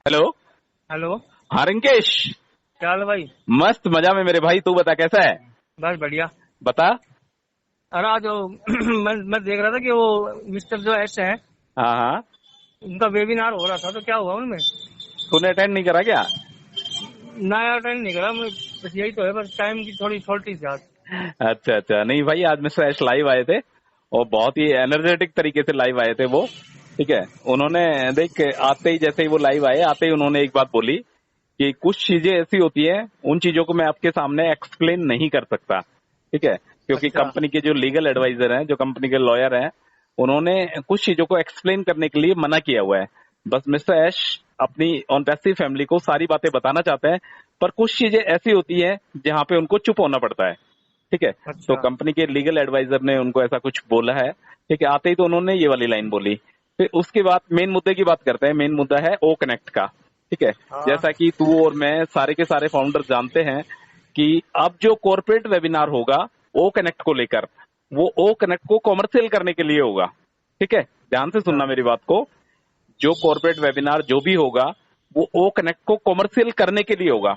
Hello. Hello. हाँ रिंकेश। क्या हाल है भाई? मस्त मजा में मेरे भाई, तू बता कैसा है? बस बढ़िया। बता। अरे आज मैं देख रहा था कि वो मिस्टर जो एस है, हाँ हाँ। उनका वेबिनार हो रहा था, तो क्या हुआ उनमें? तूने अटेंड नहीं करा क्या? नया अटेंड नहीं करा मैं। बस यही तो है, बस टाइम की थोड़ी शॉर्टेज है आज। अच्छा अच्छा, नहीं भाई आज मिस्टर ऐश लाइव आए थे और बहुत ही एनर्जेटिक तरीके से लाइव आए थे वो। ठीक है। उन्होंने देख आते ही, जैसे ही वो लाइव आए आते ही उन्होंने एक बात बोली कि कुछ चीजें ऐसी होती हैं, उन चीजों को मैं आपके सामने एक्सप्लेन नहीं कर सकता। ठीक है। क्योंकि अच्छा। कंपनी के जो लीगल एडवाइजर हैं, जो कंपनी के लॉयर हैं, उन्होंने कुछ चीजों को एक्सप्लेन करने के लिए मना किया हुआ है। बस मिस्टर ऐश अपनी ऑन पैसिव फैमिली को सारी बातें बताना चाहते हैं, पर कुछ चीजें ऐसी होती हैं जहां पे उनको चुप होना पड़ता है। ठीक है। तो अच्छा। कंपनी के लीगल एडवाइजर ने उनको ऐसा कुछ बोला है। ठीक है। आते ही तो उन्होंने ये वाली लाइन बोली। फिर उसके बाद मेन मुद्दे की बात करते हैं। मेन मुद्दा है ओ कनेक्ट का। ठीक है। हाँ। जैसा कि तू और मैं सारे के सारे फाउंडर जानते हैं कि अब जो कॉर्पोरेट वेबिनार होगा ओ कनेक्ट को लेकर, वो ओ कनेक्ट को कॉमर्शियल करने के लिए होगा। ठीक है। ध्यान से अच्छा। सुनना मेरी बात को। जो कॉर्पोरेट वेबिनार जो भी होगा वो ओ कनेक्ट को कॉमर्शियल करने के लिए होगा।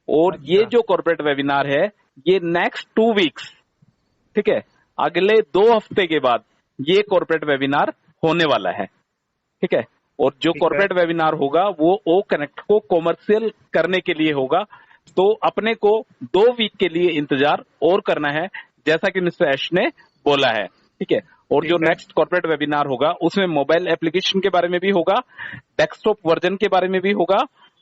और ये अच्छा। जो कॉर्पोरेट वेबिनार है, ये नेक्स्ट 2 वीक्स, ठीक है, अगले 2 हफ्ते के बाद ये कॉर्पोरेट वेबिनार होने वाला है। ठीक है। और जो ठीक है। कॉर्पोरेट वेबिनार होगा वो ओ कनेक्ट को कॉमर्शियल करने के लिए होगा। तो अपने को 2 वीक के लिए इंतजार और करना है, जैसा कि मिस्टर ऐश ने बोला है। ठीक है। और जो ठीक है। नेक्स्ट कॉर्पोरेट वेबिनार होगा उसमें मोबाइल एप्लीकेशन के बारे में भी होगा, डेस्कटॉप वर्जन के बारे में भी होगा,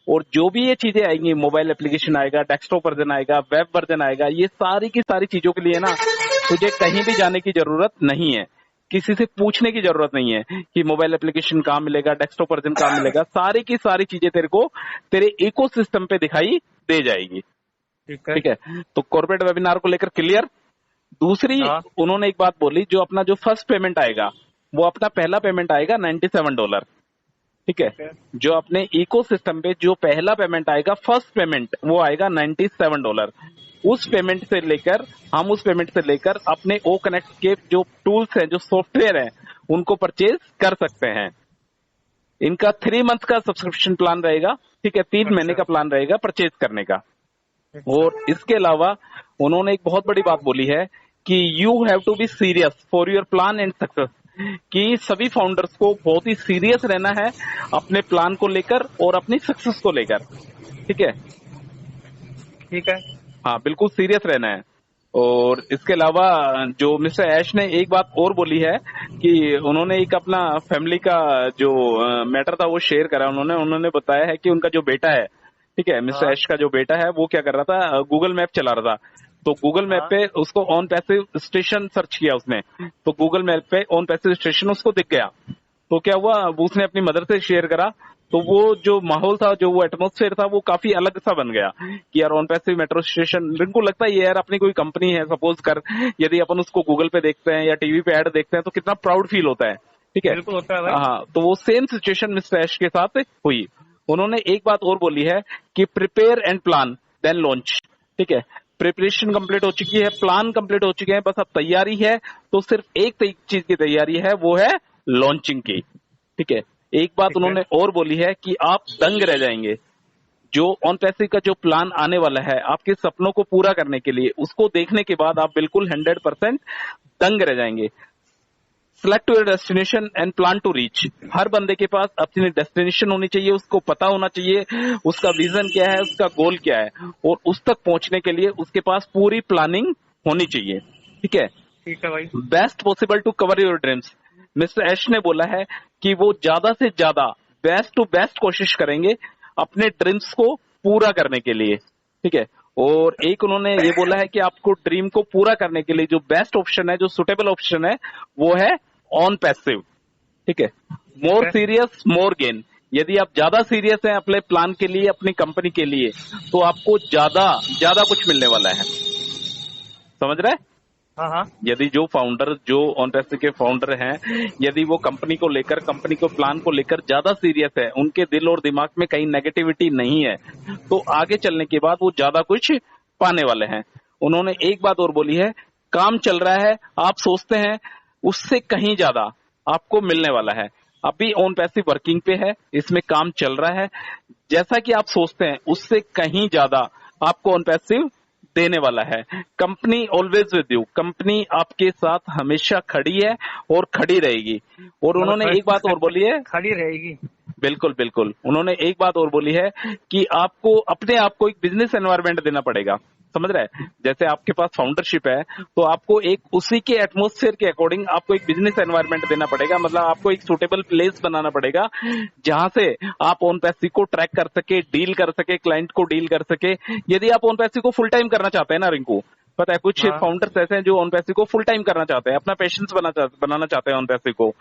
और जो भी ये चीजें आएंगी, मोबाइल एप्लीकेशन आएगा, डेस्कटॉप वर्जन आएगा, वेब वर्जन आएगा, ये सारी की सारी चीजों के लिए ना तुझे कहीं भी जाने की जरूरत नहीं है। किसी से पूछने की जरूरत नहीं है कि मोबाइल एप्लीकेशन कहाँ मिलेगा, डेस्कटॉप वर्जन कहाँ मिलेगा। सारी की सारी चीजें तेरे को तेरे इकोसिस्टम पे दिखाई दे जाएगी। ठीक है। ठीक है। तो कॉर्पोरेट वेबिनार को लेकर क्लियर। दूसरी, हाँ। उन्होंने एक बात बोली, जो अपना जो फर्स्ट पेमेंट आएगा वो अपना पहला पेमेंट आएगा $97। ठीक है। ठीक है। जो अपने इकोसिस्टम पे जो पहला पेमेंट आएगा, फर्स्ट पेमेंट, वो आएगा $97। उस पेमेंट से लेकर, हम उस पेमेंट से लेकर अपने ओ कनेक्ट के जो टूल्स हैं, जो सॉफ्टवेयर हैं, उनको परचेज कर सकते हैं। इनका 3 मंथ का सब्सक्रिप्शन प्लान रहेगा। ठीक है। 3 महीने अच्छा। का प्लान रहेगा परचेज करने का। अच्छा। और इसके अलावा उन्होंने एक बहुत बड़ी बात बोली है कि you have to be serious for your plan and success. कि सभी फाउंडर्स को बहुत ही सीरियस रहना है अपने प्लान को लेकर और अपनी सक्सेस को लेकर। ठीक है। ठीक है। हाँ, बिल्कुल सीरियस रहना है। और इसके अलावा जो मिस्टर ऐश ने एक बात और बोली है कि उन्होंने एक अपना फैमिली का जो मैटर था वो शेयर करा। उन्होंने उन्होंने बताया है कि उनका जो बेटा है, ठीक है, मिस्टर हाँ। ऐश का जो बेटा है, वो क्या कर रहा था, गूगल मैप चला रहा था। तो गूगल मैप हाँ। पे उसको ऑन पैसिव स्टेशन सर्च किया उसने। तो गूगल मैप पे ऑन पैसिव स्टेशन उसको दिख गया। तो क्या हुआ, वो उसने अपनी मदर से शेयर करा। तो वो जो माहौल था, जो वो एटमोस्फेयर था, वो काफी अलग सा बन गया कि यार ऑन पैसिव मेट्रो स्टेशन, इनको लगता है ये यार अपनी कोई कंपनी है। सपोज कर, यदि अपन उसको गूगल पे देखते हैं या टीवी पे ऐड देखते हैं तो कितना प्राउड फील होता है। ठीक है। बिल्कुल होता है भाई। हाँ, तो वो सेम सिचुएशन मिस्टर ऐश के साथ हुई। उन्होंने एक बात और बोली है कि prepare and plan then launch. ठीक है। प्रिपरेशन कंप्लीट हो चुकी है, प्लान कंप्लीट हो चुके हैं, बस अब तैयारी है। तो सिर्फ एक चीज की तैयारी है, वो है लॉन्चिंग की। ठीक है। एक बात ठीक है। उन्होंने और बोली है कि आप दंग रह जाएंगे। जो ऑन पैसिव का जो प्लान आने वाला है आपके सपनों को पूरा करने के लिए, उसको देखने के बाद आप बिल्कुल 100% दंग रह जाएंगे। Select your destination and plan to reach. हर बंदे के पास अपनी डेस्टिनेशन होनी चाहिए, उसको पता होना चाहिए उसका विजन क्या है, उसका गोल क्या है, और उस तक पहुंचने के लिए उसके पास पूरी प्लानिंग होनी चाहिए। ठीक है। ठीक है भाई। Best possible to cover your dreams. Mister Ash ने बोला है कि वो ज्यादा से ज्यादा बेस्ट टू बेस्ट कोशिश करेंगे अपने ड्रीम्स को पूरा करने के लिए। ठीक है। और एक उन्होंने ये बोला है कि आपको ड्रीम को पूरा करने के लिए जो बेस्ट ऑप्शन है, जो सुटेबल ऑप्शन है, वो है ऑन पैसिव। ठीक है। ठीक मोर है। सीरियस मोर गेन। यदि आप ज्यादा सीरियस हैं अपने प्लान के लिए, अपनी कंपनी के लिए, तो आपको ज्यादा ज्यादा कुछ मिलने वाला है। समझ रहे हैं? हाँ। हाँ। यदि जो फाउंडर, जो ऑन पैसिव के फाउंडर हैं, यदि वो कंपनी को लेकर, कंपनी को प्लान को लेकर ज्यादा सीरियस है, उनके दिल और दिमाग में कहीं नेगेटिविटी नहीं है, तो आगे चलने के बाद वो ज्यादा कुछ पाने वाले हैं। उन्होंने एक बात और बोली है, काम चल रहा है, आप सोचते हैं उससे कहीं ज्यादा आपको मिलने वाला है। अभी ऑन पैसिव वर्किंग पे है, इसमें काम चल रहा है। जैसा कि आप सोचते हैं उससे कहीं ज्यादा आपको ऑन पैसिव देने वाला है। Company always with you, company आपके साथ हमेशा खड़ी है और खड़ी रहेगी। और उन्होंने एक बात और बोली है, खड़ी रहेगी। बिल्कुल बिल्कुल, उन्होंने एक बात और बोली है कि आपको अपने आप को एक बिजनेस एनवायरनमेंट देना पड़ेगा। समझ रहे हैं? जैसे आपके पास फाउंडरशिप है तो आपको एक उसी के एटमोस्फेयर के अकॉर्डिंग आपको एक बिजनेस एनवायरनमेंट देना पड़ेगा। मतलब आपको एक सुटेबल प्लेस बनाना पड़ेगा जहां से आप ऑन पैसिव को ट्रैक कर सके, डील कर सके, क्लाइंट को डील कर सके। यदि आप ऑन पैसिव को फुल टाइम करना चाहते हैं ना रिंकू, पता है कुछ हाँ। फाउंडर्स ऐसे हैं जो ऑन पैसिव को फुल टाइम करना चाहते हैं, अपना पैशंस बनाना चाहते हैं ऑन पैसिव को,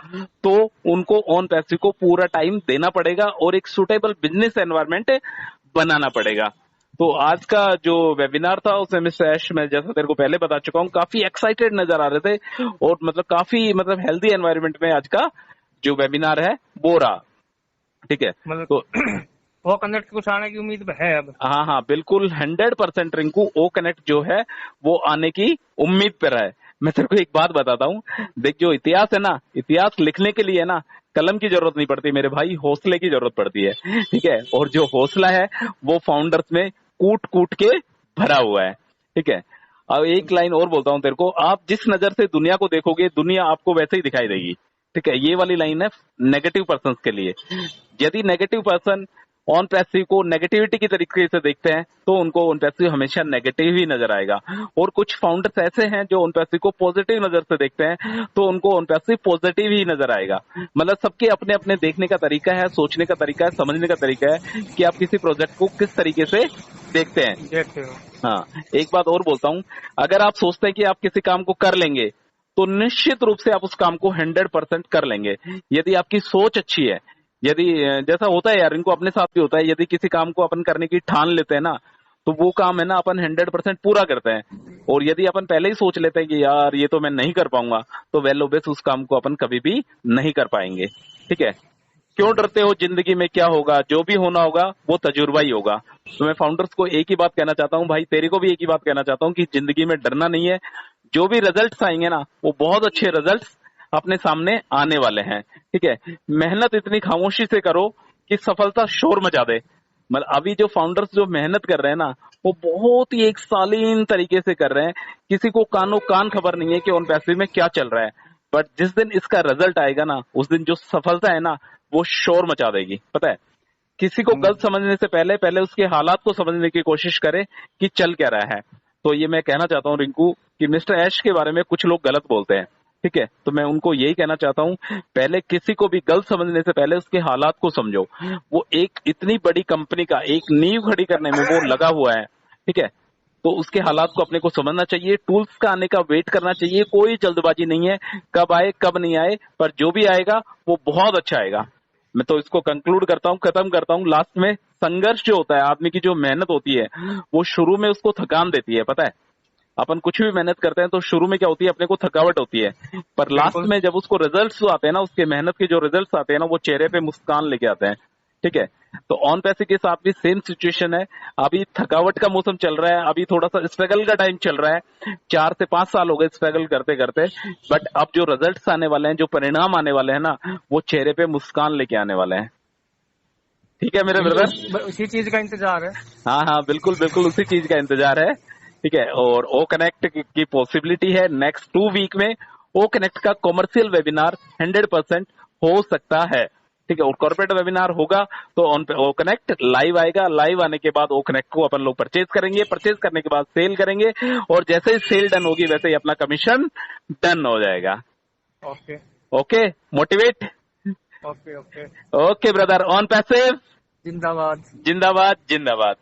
तो उनको ऑन पैसिव को पूरा टाइम देना पड़ेगा और एक सुटेबल बिजनेस एनवायरनमेंट बनाना पड़ेगा। तो आज का जो वेबिनार था उसमें मिस्टर ऐश, मैं जैसा तेरे को पहले बता चुका हूँ, काफी एक्साइटेड नजर आ रहे थे और मतलब काफी हेल्दी एनवायरनमेंट में आज का जो वेबिनार है वो रहा। ठीक है, मतलब तो वो कनेक्ट कुछ आने की उम्मीद है अब। हाँ हाँ बिल्कुल 100% रिंकू, ओ कनेक्ट जो है वो आने की उम्मीद पर है। मैं तेरे को एक बात बताता हूँ, देख जो इतिहास है ना, इतिहास लिखने के लिए ना कलम की जरूरत नहीं पड़ती मेरे भाई, हौसले की जरूरत पड़ती है। ठीक है, और जो हौसला है वो फाउंडर्स में कूट कूट के भरा हुआ है। ठीक है, अब एक लाइन और बोलता हूँ तेरे को, आप जिस नजर से दुनिया को देखोगे दुनिया आपको वैसे ही दिखाई देगी। ठीक है, ये वाली लाइन है नेगेटिव पर्सन के लिए। यदि नेगेटिव पर्सन ऑन पैसिव को नेगेटिविटी की तरीके से देखते हैं तो उनको ऑन पैसिव हमेशा नेगेटिव ही नजर आएगा। और कुछ फाउंडर्स ऐसे हैं जो ऑन पैसिव को पॉजिटिव नजर से देखते हैं तो उनको ऑन पैसिव पॉजिटिव ही नजर आएगा। मतलब सबके अपने अपने देखने का तरीका है, सोचने का तरीका है, समझने का तरीका है कि आप किसी प्रोजेक्ट को किस तरीके से देखते हैं। देखते हो। हाँ, एक बात और बोलता हूँ, अगर आप सोचते हैं कि आप किसी काम को कर लेंगे तो निश्चित रूप से आप उस काम को 100% कर लेंगे। यदि आपकी सोच अच्छी है, यदि जैसा होता है यार, इनको अपने साथ भी होता है, यदि किसी काम को अपन करने की ठान लेते हैं ना तो वो काम है ना अपन 100% पूरा करते हैं। और यदि अपन पहले ही सोच लेते हैं कि यार ये तो मैं नहीं कर पाऊंगा, तो वेल ओबेस उस काम को अपन कभी भी नहीं कर पाएंगे। ठीक है, क्यों डरते हो? जिंदगी में क्या होगा, जो भी होना होगा वो तजुर्बा ही होगा। तो मैं फाउंडर्स को एक ही बात कहना चाहता हूँ भाई, तेरे को भी एक ही बात कहना चाहता हूँ कि जिंदगी में डरना नहीं है। जो भी रिजल्ट्स आएंगे ना वो बहुत अच्छे रिजल्ट्स अपने सामने आने वाले हैं। ठीक है, मेहनत इतनी खामोशी से करो कि सफलता शोर मचा दे। मतलब अभी जो फाउंडर्स जो मेहनत कर रहे हैं ना वो बहुत ही एक शालीन तरीके से कर रहे हैं, किसी को कानो कान खबर नहीं है कि ऑन पैसिव में क्या चल रहा है। बट जिस दिन इसका रिजल्ट आएगा ना उस दिन जो सफलता है ना वो शोर मचा देगी। पता है, किसी को गलत समझने से पहले पहले उसके हालात को समझने की कोशिश करे कि चल क्या रहा है। तो ये मैं कहना चाहता हूँ रिंकू कि मिस्टर ऐश के बारे में कुछ लोग गलत बोलते हैं। ठीक है, तो मैं उनको यही कहना चाहता हूँ, पहले किसी को भी गलत समझने से पहले उसके हालात को समझो। वो एक इतनी बड़ी कंपनी का एक नींव खड़ी करने में वो लगा हुआ है। ठीक है, तो उसके हालात को अपने को समझना चाहिए, टूल्स का आने का वेट करना चाहिए, कोई जल्दबाजी नहीं है, कब आए कब नहीं आए, पर जो भी आएगा वो बहुत अच्छा आएगा। मैं तो इसको कंक्लूड करता हूँ, खत्म करता हूँ। लास्ट में संघर्ष जो होता है, आदमी की जो मेहनत होती है वो शुरू में उसको थकान देती है। पता है, अपन कुछ भी मेहनत करते हैं तो शुरू में क्या होती है, अपने को थकावट होती है, पर लास्ट में जब उसको रिजल्ट्स आते हैं ना, उसके मेहनत के जो रिजल्ट्स आते हैं ना वो चेहरे पे मुस्कान लेके आते हैं। ठीक है, तो ऑन पैसिव के साथ भी सेम सिचुएशन है। अभी थकावट का मौसम चल रहा है, अभी थोड़ा सा स्ट्रगल का टाइम चल रहा है, 4 से 5 साल हो गए स्ट्रगल करते करते। बट अब जो रिजल्ट्स आने वाले हैं, जो परिणाम आने वाले हैं ना, वो चेहरे पे मुस्कान लेके आने वाले हैं। ठीक है मेरे ब्रदर, उसी चीज का इंतजार है। हाँ हाँ बिल्कुल बिल्कुल उसी चीज का इंतजार है। ठीक है, और ओ कनेक्ट की पॉसिबिलिटी है नेक्स्ट 2 वीक में ओ कनेक्ट का कॉमर्शियल वेबिनार 100% हो सकता है। ठीक है, और कॉर्पोरेट वेबिनार होगा तो ऑन पे ओ कनेक्ट लाइव आएगा। लाइव आने के बाद ओ कनेक्ट को अपन लोग परचेज करेंगे, परचेज करने के बाद सेल करेंगे, और जैसे ही सेल डन होगी वैसे ही अपना कमीशन डन हो जाएगा। Okay okay, motivate. Okay okay okay brother, on passive जिंदाबाद। जिंदाबाद जिंदाबाद।